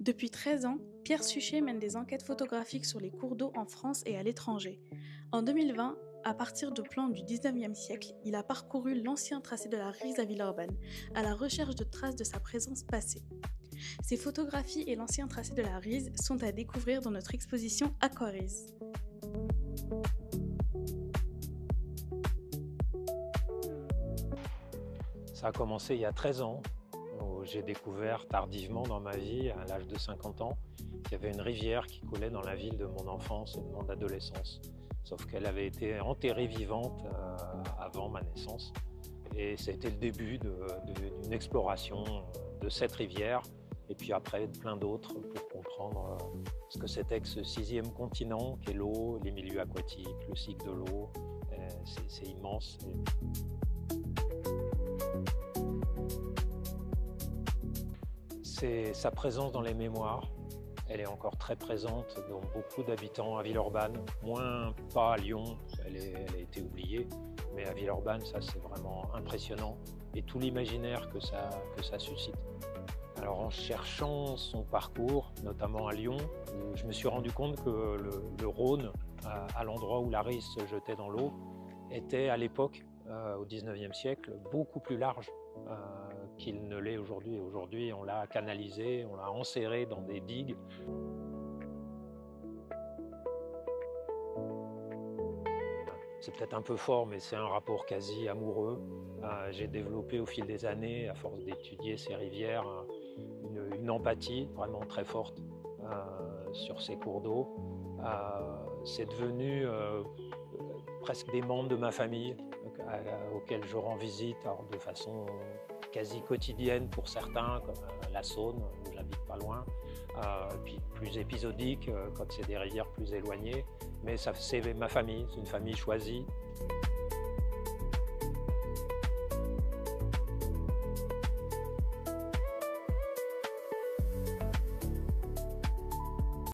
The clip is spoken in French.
Depuis 13 ans, Pierre Suchet mène des enquêtes photographiques sur les cours d'eau en France et à l'étranger. En 2020, à partir de plans du 19e siècle, il a parcouru l'ancien tracé de la Rize à Villeurbanne, à la recherche de traces de sa présence passée. Ces photographies et l'ancien tracé de la Rize sont à découvrir dans notre exposition Aquarize. Ça a commencé il y a 13 ans, où j'ai découvert tardivement dans ma vie, à l'âge de 50 ans, qu'il y avait une rivière qui coulait dans la ville de mon enfance et de mon adolescence. Sauf qu'elle avait été enterrée vivante avant ma naissance. Et c'était le début d'une exploration de cette rivière, et puis après de plein d'autres, pour comprendre ce que c'était que ce 6e continent qu'est l'eau, les milieux aquatiques, le cycle de l'eau. C'est immense. C'est sa présence dans les mémoires. Elle est encore très présente dans beaucoup d'habitants à Villeurbanne, moins pas à Lyon, elle a été oubliée, mais à Villeurbanne, ça c'est vraiment impressionnant, et tout l'imaginaire que ça suscite. Alors en cherchant son parcours, notamment à Lyon, où je me suis rendu compte que le Rhône, à l'endroit où la Rize se jetait dans l'eau, était à l'époque, au 19e siècle, beaucoup plus large qu'il ne l'est aujourd'hui. Aujourd'hui, on l'a canalisé, on l'a enserré dans des digues. C'est peut-être un peu fort, mais c'est un rapport quasi amoureux. J'ai développé au fil des années, à force d'étudier ces rivières, une empathie vraiment très forte sur ces cours d'eau. C'est devenu presque des membres de ma famille auxquels je rends visite de façon quasi quotidienne pour certains, comme la Saône, où j'habite pas loin, puis plus épisodique quand c'est des rivières plus éloignées. Mais c'est ma famille, c'est une famille choisie.